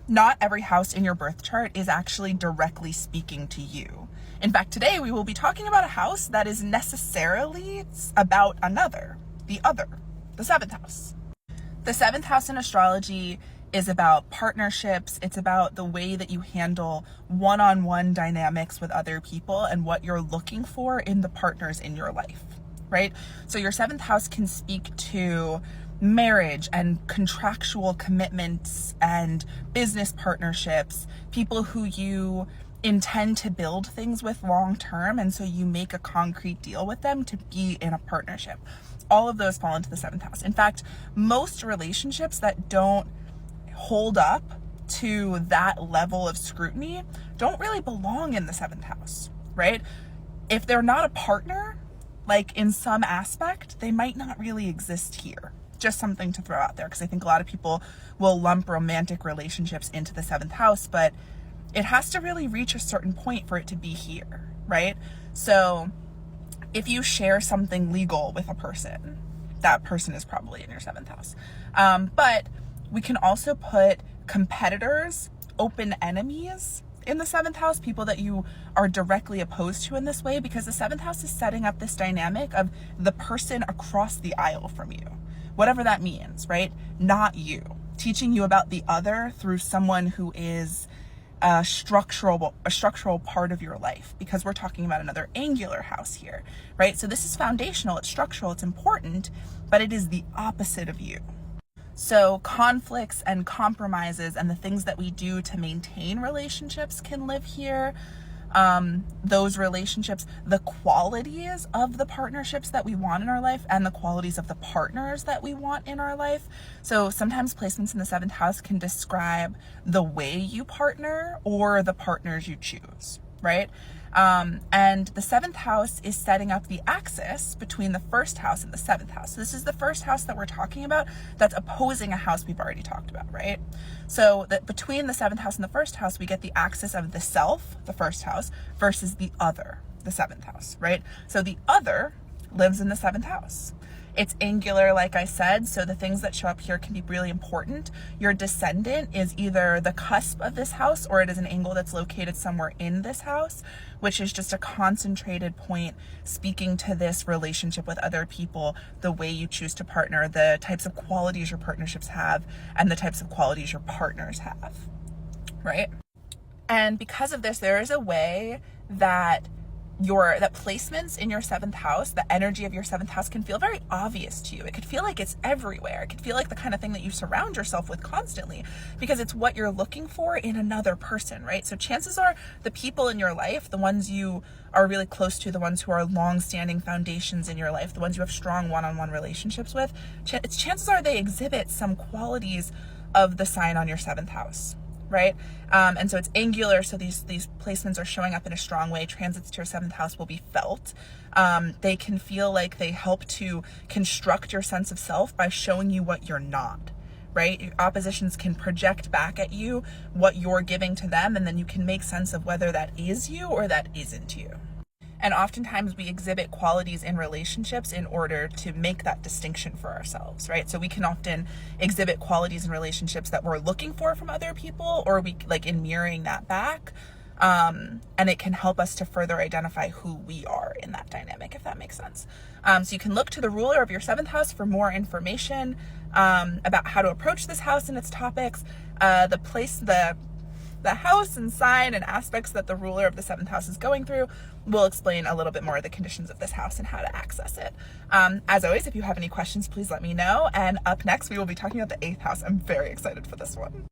not every house in your birth chart is actually directly speaking to you. In fact, today we will be talking about a house that is necessarily about another, the seventh house. The seventh house in astrology is about partnerships. It's about the way that you handle one-on-one dynamics with other people and what you're looking for in the partners in your life, right? So your seventh house can speak to marriage and contractual commitments and business partnerships, people who you intend to build things with long term, and so you make a concrete deal with them to be in a partnership. All of those fall into the seventh house. In fact, most relationships that don't hold up to that level of scrutiny don't really belong in the seventh house, right? If they're not a partner, like in some aspect, they might not really exist here. Just something to throw out there, because I think a lot of people will lump romantic relationships into the seventh house, but it has to really reach a certain point for it to be here, right? So if you share something legal with a person, that person is probably in your seventh house. But we can also put competitors, open enemies in the seventh house, people that you are directly opposed to in this way, because the seventh house is setting up this dynamic of the person across the aisle from you, whatever that means, right? Not you. Teaching you about the other through someone who is a structural part of your life, because we're talking about another angular house here, right? So this is foundational, it's structural, it's important, but it is the opposite of you. So conflicts and compromises and the things that we do to maintain relationships can live here. Those relationships, the qualities of the partnerships that we want in our life and the qualities of the partners that we want in our life. So sometimes placements in the seventh house can describe the way you partner or the partners you choose, right? And the seventh house is setting up the axis between the first house and the seventh house. So this is the first house that we're talking about that's opposing a house we've already talked about, right? So that between the seventh house and the first house, we get the axis of the self, the first house, versus the other, the seventh house, right? So the other lives in the seventh house. It's angular, like I said, so the things that show up here can be really important. Your descendant is either the cusp of this house or it is an angle that's located somewhere in this house, which is just a concentrated point speaking to this relationship with other people, the way you choose to partner, the types of qualities your partnerships have, and the types of qualities your partners have, right? And because of this, there is a way that placements in your seventh house, the energy of your seventh house can feel very obvious to you. It could feel like it's everywhere. It could feel like the kind of thing that you surround yourself with constantly, because it's what you're looking for in another person, right? So chances are the people in your life, the ones you are really close to, the ones who are long-standing foundations in your life, the ones you have strong one-on-one relationships with, chances are they exhibit some qualities of the sign on your seventh house, right? And so it's angular, so these placements are showing up in a strong way. Transits to your seventh house will be felt. They can feel like they help to construct your sense of self by showing you what you're not, right? Your oppositions can project back at you what you're giving to them, and then you can make sense of whether that is you or that isn't you. And oftentimes we exhibit qualities in relationships in order to make that distinction for ourselves, right? So we can often exhibit qualities in relationships that we're looking for from other people, or we like in mirroring that back. And it can help us to further identify who we are in that dynamic, if that makes sense. So you can look to the ruler of your seventh house for more information about how to approach this house and its topics, the house and sign and aspects that the ruler of the seventh house is going through. We'll explain a little bit more of the conditions of this house and how to access it. As always, if you have any questions, please let me know. And up next, we will be talking about the eighth house. I'm very excited for this one.